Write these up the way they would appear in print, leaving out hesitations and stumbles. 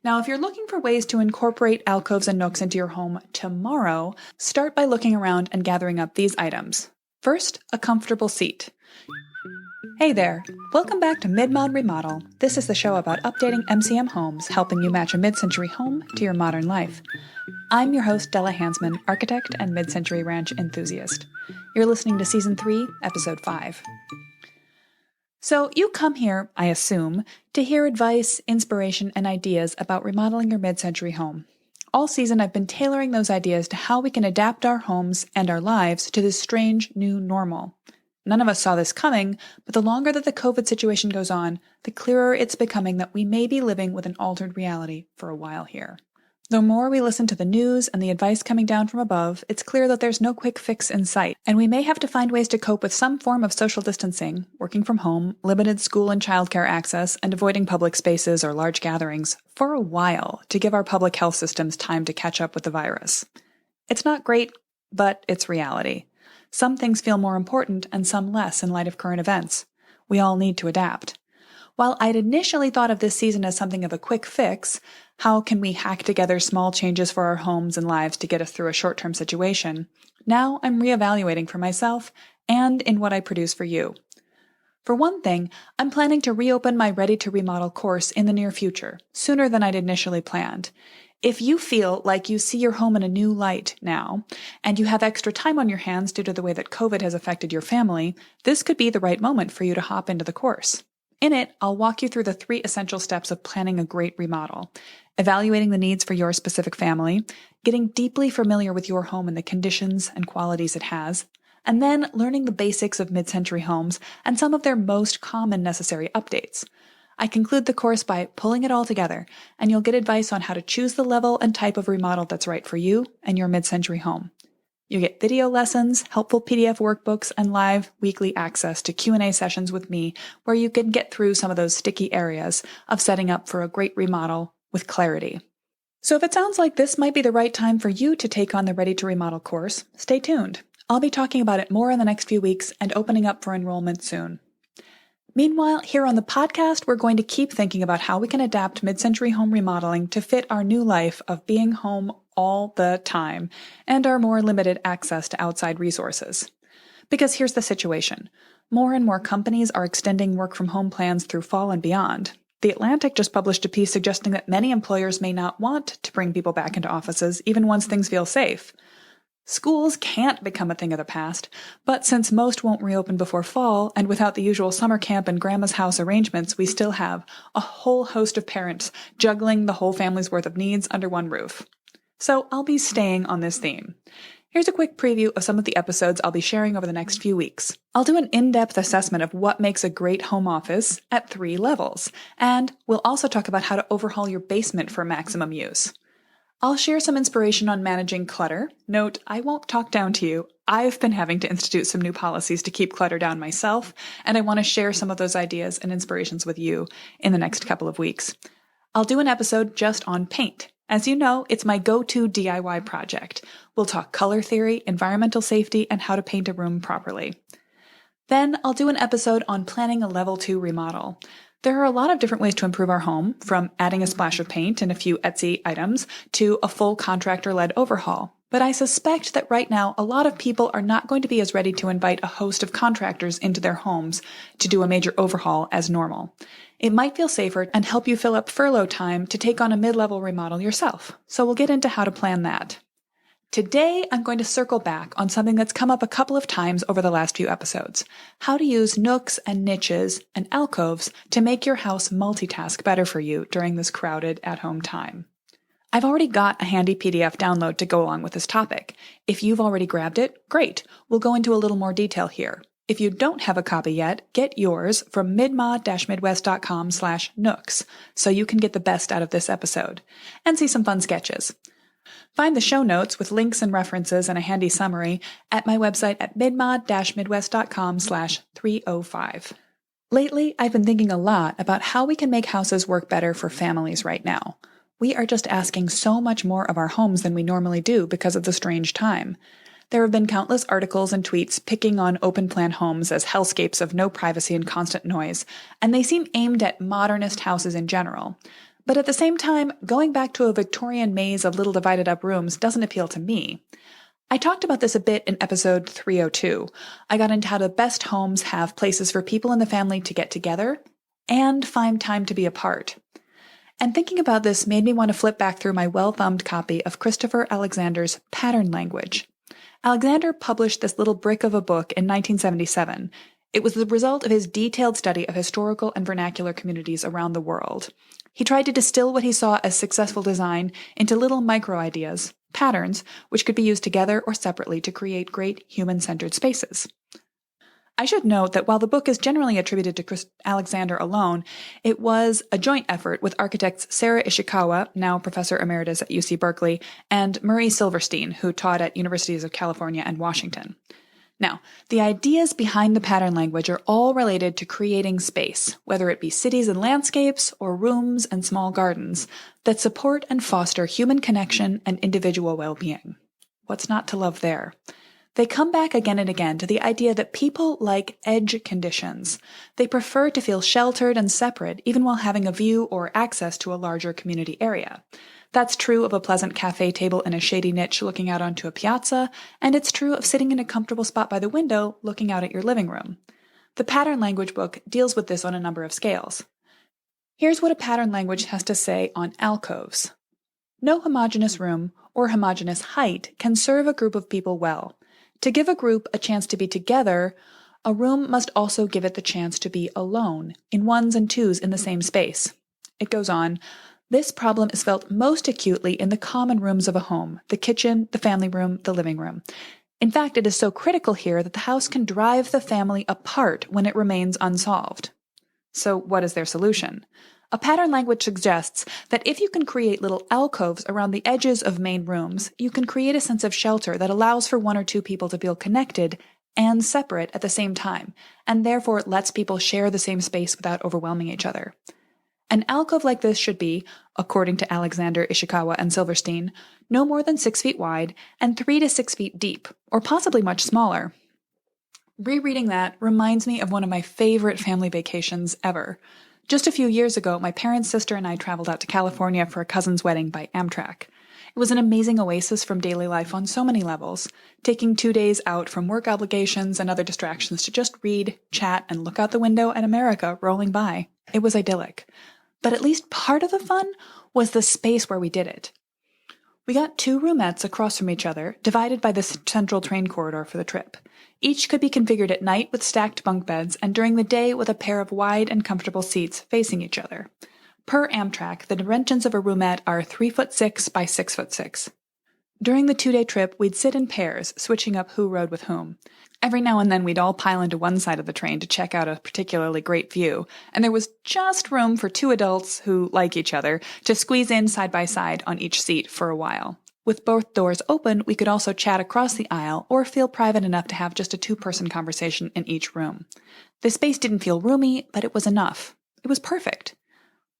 Now, if you're looking for ways to incorporate alcoves and nooks into your home tomorrow, start by looking around and gathering up these items. First, a comfortable seat. Hey there! Welcome back to Mid-Mod Remodel. This is the show about updating MCM homes, helping you match a mid-century home to your modern life. I'm your host, Della Hansman, architect and mid-century ranch enthusiast. You're listening to Season 3, Episode 5. So you come here, I assume, to hear advice, inspiration, and ideas about remodeling your mid-century home. All season I've been tailoring those ideas to how we can adapt our homes and our lives to this strange new normal. None of us saw this coming, but the longer that the COVID situation goes on, the clearer it's becoming that we may be living with an altered reality for a while here. The more we listen to the news and the advice coming down from above, it's clear that there's no quick fix in sight, and we may have to find ways to cope with some form of social distancing, working from home, limited school and childcare access, and avoiding public spaces or large gatherings for a while to give our public health systems time to catch up with the virus. It's not great, but it's reality. Some things feel more important and some less in light of current events. We all need to adapt. While I'd initially thought of this season as something of a quick fix, how can we hack together small changes for our homes and lives to get us through a short-term situation, now I'm reevaluating for myself and in what I produce for you. For one thing, I'm planning to reopen my Ready to Remodel course in the near future, sooner than I'd initially planned. If you feel like you see your home in a new light now, and you have extra time on your hands due to the way that COVID has affected your family, this could be the right moment for you to hop into the course. In it, I'll walk you through the 3 essential steps of planning a great remodel: evaluating the needs for your specific family, getting deeply familiar with your home and the conditions and qualities it has, and then learning the basics of mid-century homes and some of their most common necessary updates. I conclude the course by pulling it all together, and you'll get advice on how to choose the level and type of remodel that's right for you and your mid-century home. You get video lessons, helpful PDF workbooks, and live weekly access to Q&A sessions with me where you can get through some of those sticky areas of setting up for a great remodel with clarity. So if it sounds like this might be the right time for you to take on the Ready to Remodel course, stay tuned. I'll be talking about it more in the next few weeks and opening up for enrollment soon. Meanwhile, here on the podcast, we're going to keep thinking about how we can adapt mid-century home remodeling to fit our new life of being home all the time and our more limited access to outside resources. Because here's the situation. More and more companies are extending work-from-home plans through fall and beyond. The Atlantic just published a piece suggesting that many employers may not want to bring people back into offices even once things feel safe. Schools can't become a thing of the past, but since most won't reopen before fall, and without the usual summer camp and grandma's house arrangements, we still have a whole host of parents juggling the whole family's worth of needs under one roof. So I'll be staying on this theme. Here's a quick preview of some of the episodes I'll be sharing over the next few weeks. I'll do an in-depth assessment of what makes a great home office at 3 levels, and we'll also talk about how to overhaul your basement for maximum use. I'll share some inspiration on managing clutter. Note, I won't talk down to you. I've been having to institute some new policies to keep clutter down myself, and I want to share some of those ideas and inspirations with you in the next couple of weeks. I'll do an episode just on paint. As you know, it's my go-to DIY project. We'll talk color theory, environmental safety, and how to paint a room properly. Then I'll do an episode on planning a level 2 remodel. There are a lot of different ways to improve our home, from adding a splash of paint and a few Etsy items to a full contractor-led overhaul. But I suspect that right now, a lot of people are not going to be as ready to invite a host of contractors into their homes to do a major overhaul as normal. It might feel safer and help you fill up furlough time to take on a mid-level remodel yourself. So we'll get into how to plan that. Today, I'm going to circle back on something that's come up a couple of times over the last few episodes: how to use nooks and niches and alcoves to make your house multitask better for you during this crowded at-home time. I've already got a handy PDF download to go along with this topic. If you've already grabbed it, great. We'll go into a little more detail here. If you don't have a copy yet, get yours from midmod-midwest.com/nooks so you can get the best out of this episode and see some fun sketches. Find the show notes with links and references and a handy summary at my website at midmod-midwest.com/305. Lately, I've been thinking a lot about how we can make houses work better for families right now. We are just asking so much more of our homes than we normally do because of the strange time. There have been countless articles and tweets picking on open-plan homes as hellscapes of no privacy and constant noise, and they seem aimed at modernist houses in general. But at the same time, going back to a Victorian maze of little divided up rooms doesn't appeal to me. I talked about this a bit in episode 302. I got into how the best homes have places for people in the family to get together and find time to be apart. And thinking about this made me want to flip back through my well-thumbed copy of Christopher Alexander's Pattern Language. Alexander published this little brick of a book in 1977. It was the result of his detailed study of historical and vernacular communities around the world. He tried to distill what he saw as successful design into little micro-ideas, patterns, which could be used together or separately to create great human-centered spaces. I should note that while the book is generally attributed to Alexander alone, it was a joint effort with architects Sarah Ishikawa, now professor emeritus at UC Berkeley, and Murray Silverstein, who taught at Universities of California and Washington. Now, the ideas behind the pattern language are all related to creating space, whether it be cities and landscapes or rooms and small gardens, that support and foster human connection and individual well-being. What's not to love there? They come back again and again to the idea that people like edge conditions. They prefer to feel sheltered and separate even while having a view or access to a larger community area. That's true of a pleasant cafe table in a shady niche looking out onto a piazza, and it's true of sitting in a comfortable spot by the window looking out at your living room. The Pattern Language book deals with this on a number of scales. Here's what a pattern language has to say on alcoves. No homogeneous room or homogeneous height can serve a group of people well. To give a group a chance to be together, a room must also give it the chance to be alone, in ones and twos in the same space. It goes on, this problem is felt most acutely in the common rooms of a home, the kitchen, the family room, the living room. In fact, it is so critical here that the house can drive the family apart when it remains unsolved. So what is their solution? A pattern language suggests that if you can create little alcoves around the edges of main rooms, you can create a sense of shelter that allows for one or two people to feel connected and separate at the same time, and therefore lets people share the same space without overwhelming each other. An alcove like this should be, according to Alexander, Ishikawa, and Silverstein, no more than 6 feet wide and 3 to 6 feet deep, or possibly much smaller. Rereading that reminds me of one of my favorite family vacations ever. Just a few years ago, my parents' sister and I traveled out to California for a cousin's wedding by Amtrak. It was an amazing oasis from daily life on so many levels, taking 2 days out from work obligations and other distractions to just read, chat, and look out the window at America rolling by. It was idyllic. But at least part of the fun was the space where we did it. We got 2 roomettes across from each other, divided by the central train corridor for the trip. Each could be configured at night with stacked bunk beds and during the day with a pair of wide and comfortable seats facing each other. Per Amtrak, the dimensions of a roomette are 3'6" by 6'6". During the 2-day trip, we'd sit in pairs, switching up who rode with whom. Every now and then we'd all pile into one side of the train to check out a particularly great view, and there was just room for 2 adults who like each other to squeeze in side by side on each seat for a while. With both doors open, we could also chat across the aisle or feel private enough to have just a 2-person conversation in each room. The space didn't feel roomy, but it was enough. It was perfect.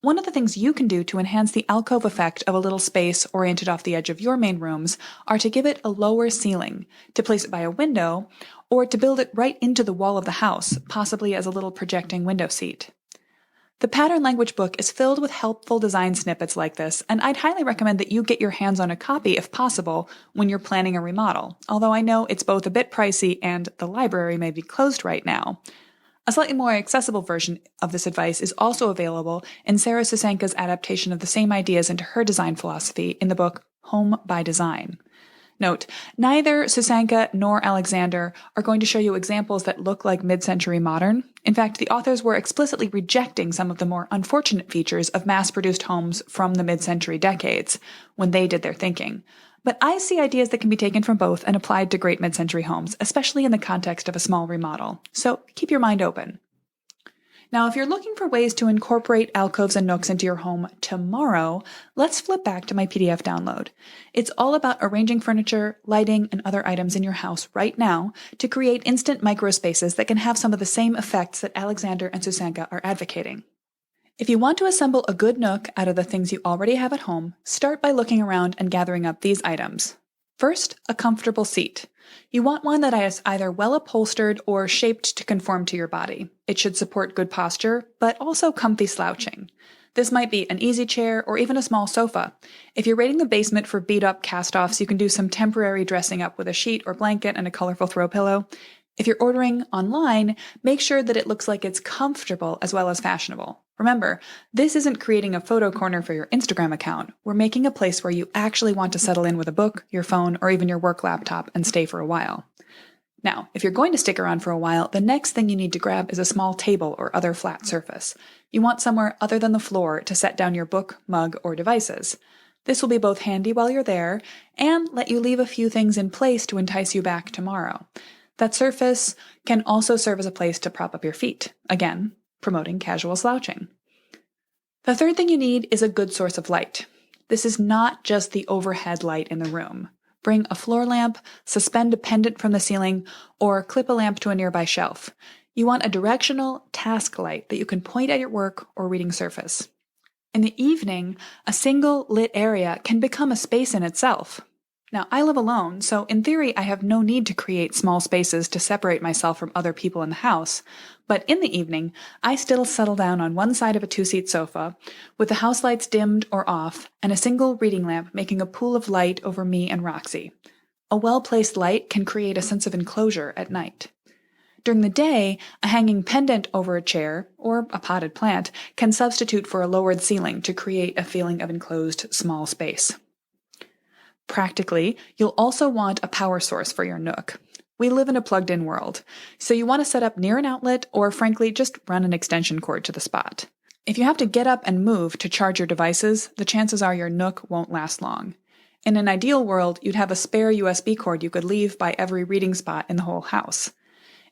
One of the things you can do to enhance the alcove effect of a little space oriented off the edge of your main rooms are to give it a lower ceiling, to place it by a window, or to build it right into the wall of the house, possibly as a little projecting window seat. The Pattern Language book is filled with helpful design snippets like this, and I'd highly recommend that you get your hands on a copy if possible when you're planning a remodel, although I know it's both a bit pricey and the library may be closed right now. A slightly more accessible version of this advice is also available in Sarah Susanka's adaptation of the same ideas into her design philosophy in the book Home by Design. Note, neither Susanka nor Alexander are going to show you examples that look like mid-century modern. In fact, the authors were explicitly rejecting some of the more unfortunate features of mass-produced homes from the mid-century decades when they did their thinking. But I see ideas that can be taken from both and applied to great mid-century homes, especially in the context of a small remodel. So keep your mind open. Now, if you're looking for ways to incorporate alcoves and nooks into your home tomorrow, let's flip back to my PDF download. It's all about arranging furniture, lighting, and other items in your house right now to create instant microspaces that can have some of the same effects that Alexander and Susanka are advocating. If you want to assemble a good nook out of the things you already have at home, start by looking around and gathering up these items. First, a comfortable seat. You want one that is either well upholstered or shaped to conform to your body. It should support good posture, but also comfy slouching. This might be an easy chair or even a small sofa. If you're raiding the basement for beat-up cast-offs, you can do some temporary dressing up with a sheet or blanket and a colorful throw pillow. If you're ordering online, make sure that it looks like it's comfortable as well as fashionable. Remember, this isn't creating a photo corner for your Instagram account. We're making a place where you actually want to settle in with a book, your phone, or even your work laptop and stay for a while. Now, if you're going to stick around for a while, the next thing you need to grab is a small table or other flat surface. You want somewhere other than the floor to set down your book, mug, or devices. This will be both handy while you're there and let you leave a few things in place to entice you back tomorrow. That surface can also serve as a place to prop up your feet, again, promoting casual slouching. The third thing you need is a good source of light. This is not just the overhead light in the room. Bring a floor lamp, suspend a pendant from the ceiling, or clip a lamp to a nearby shelf. You want a directional task light that you can point at your work or reading surface. In the evening, a single lit area can become a space in itself. Now, I live alone, so in theory, I have no need to create small spaces to separate myself from other people in the house. But in the evening, I still settle down on one side of a two-seat sofa, with the house lights dimmed or off, and a single reading lamp making a pool of light over me and Roxy. A well-placed light can create a sense of enclosure at night. During the day, a hanging pendant over a chair, or a potted plant, can substitute for a lowered ceiling to create a feeling of enclosed small space. Practically, you'll also want a power source for your Nook. We live in a plugged-in world, so you want to set up near an outlet or, frankly, just run an extension cord to the spot. If you have to get up and move to charge your devices, the chances are your Nook won't last long. In an ideal world, you'd have a spare USB cord you could leave by every reading spot in the whole house.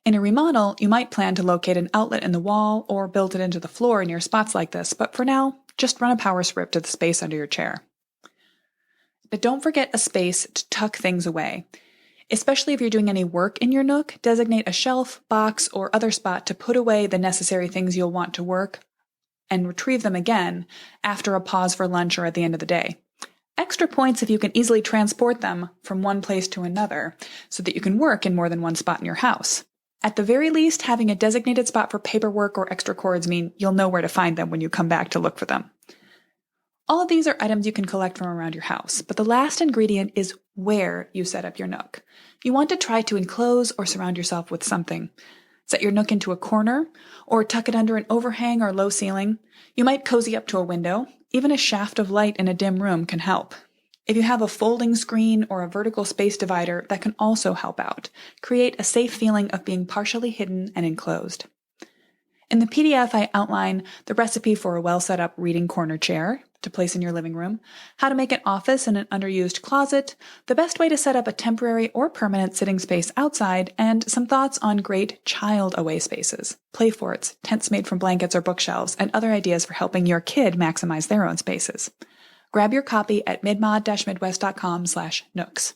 In a remodel, you might plan to locate an outlet in the wall or build it into the floor near spots like this, but for now, just run a power strip to the space under your chair. But don't forget a space to tuck things away. Especially if you're doing any work in your Nook, designate a shelf, box, or other spot to put away the necessary things you'll want to work and retrieve them again after a pause for lunch or at the end of the day. Extra points if you can easily transport them from one place to another so that you can work in more than one spot in your house. At the very least, having a designated spot for paperwork or extra cords mean you'll know where to find them when you come back to look for them. All of these are items you can collect from around your house, but the last ingredient is where you set up your Nook. You want to try to enclose or surround yourself with something. Set your Nook into a corner, or tuck it under an overhang or low ceiling. You might cozy up to a window. Even a shaft of light in a dim room can help. If you have a folding screen or a vertical space divider, that can also help out. Create a safe feeling of being partially hidden and enclosed. In the PDF, I outline the recipe for a well-set-up reading corner chair to place in your living room, how to make an office in an underused closet, the best way to set up a temporary or permanent sitting space outside, and some thoughts on great child-away spaces, play forts, tents made from blankets or bookshelves, and other ideas for helping your kid maximize their own spaces. Grab your copy at midmod-midwest.com/nooks.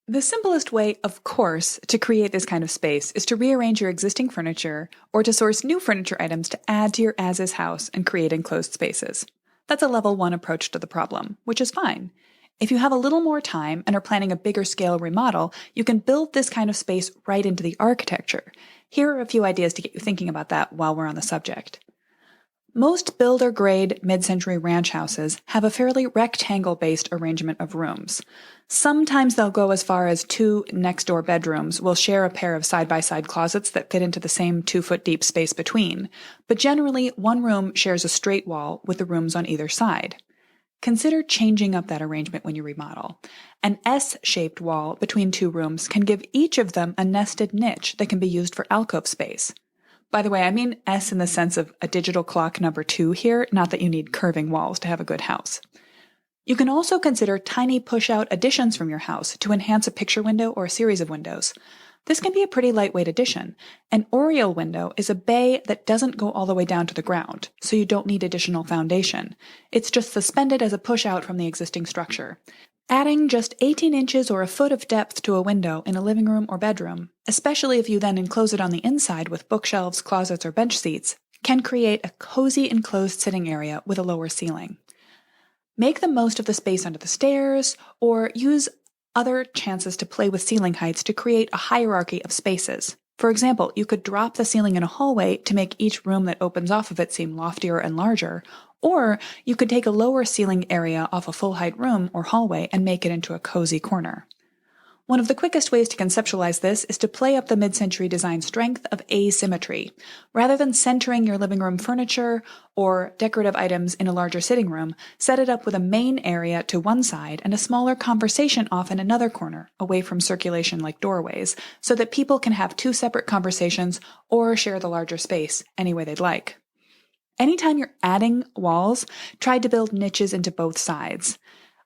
The simplest way, of course, to create this kind of space is to rearrange your existing furniture or to source new furniture items to add to your as-is house and create enclosed spaces. That's a level 1 approach to the problem, which is fine. If you have a little more time and are planning a bigger scale remodel, you can build this kind of space right into the architecture. Here are a few ideas to get you thinking about that while we're on the subject. Most builder-grade mid-century ranch houses have a fairly rectangle-based arrangement of rooms. Sometimes they'll go as far as 2 next-door bedrooms will share a pair of side-by-side closets that fit into the same 2-foot-deep space between, but generally one room shares a straight wall with the rooms on either side. Consider changing up that arrangement when you remodel. An S-shaped wall between 2 rooms can give each of them a nested niche that can be used for alcove space. By the way, I mean S in the sense of a digital clock number 2 here, not that you need curving walls to have a good house. You can also consider tiny push-out additions from your house to enhance a picture window or a series of windows. This can be a pretty lightweight addition. An oriel window is a bay that doesn't go all the way down to the ground, so you don't need additional foundation. It's just suspended as a push-out from the existing structure. Adding just 18 inches or a foot of depth to a window in a living room or bedroom, especially if you then enclose it on the inside with bookshelves, closets, or bench seats, can create a cozy enclosed sitting area with a lower ceiling. Make the most of the space under the stairs, or use other chances to play with ceiling heights to create a hierarchy of spaces. For example, you could drop the ceiling in a hallway to make each room that opens off of it seem loftier and larger, Or you could take a lower ceiling area off a full-height room or hallway and make it into a cozy corner. One of the quickest ways to conceptualize this is to play up the mid-century design strength of asymmetry. Rather than centering your living room furniture or decorative items in a larger sitting room, set it up with a main area to one side and a smaller conversation off in another corner, away from circulation like doorways, so that people can have two separate conversations or share the larger space any way they'd like. Anytime you're adding walls, try to build niches into both sides.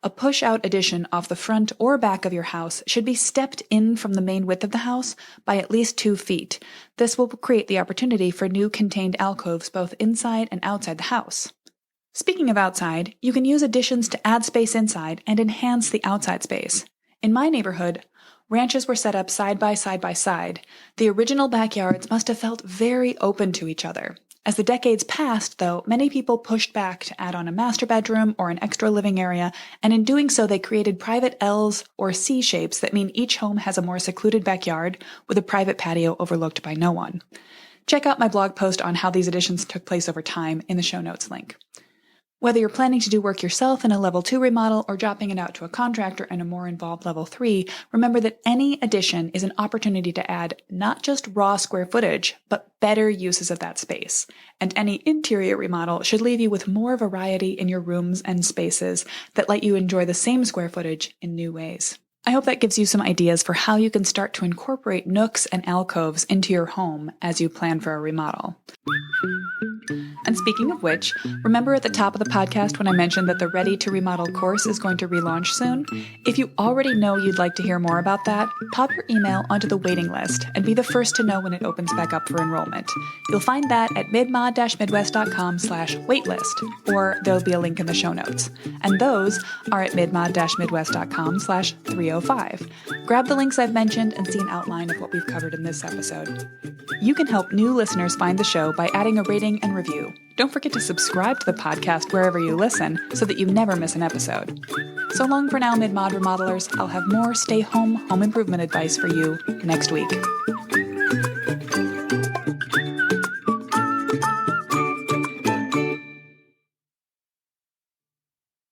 A push-out addition off the front or back of your house should be stepped in from the main width of the house by at least 2 feet. This will create the opportunity for new contained alcoves both inside and outside the house. Speaking of outside, you can use additions to add space inside and enhance the outside space. In my neighborhood, ranches were set up side by side. The original backyards must have felt very open to each other. As the decades passed, though, many people pushed back to add on a master bedroom or an extra living area, and in doing so they created private L's or C shapes that mean each home has a more secluded backyard with a private patio overlooked by no one. Check out my blog post on how these additions took place over time in the show notes link. Whether you're planning to do work yourself in a level 2 remodel or dropping it out to a contractor in a more involved level 3, remember that any addition is an opportunity to add not just raw square footage, but better uses of that space. And any interior remodel should leave you with more variety in your rooms and spaces that let you enjoy the same square footage in new ways. I hope that gives you some ideas for how you can start to incorporate nooks and alcoves into your home as you plan for a remodel. And speaking of which, remember at the top of the podcast when I mentioned that the Ready To Remodel course is going to relaunch soon? If you already know you'd like to hear more about that, pop your email onto the waiting list and be the first to know when it opens back up for enrollment. You'll find that at midmod-midwest.com/waitlist, or there'll be a link in the show notes. And those are at midmod-midwest.com/305. Grab the links I've mentioned and see an outline of what we've covered in this episode. You can help new listeners find the show by adding a rating and review. Don't forget to subscribe to the podcast wherever you listen so that you never miss an episode. So long for now, Mid-Mod Remodelers. I'll have more stay-home home improvement advice for you next week.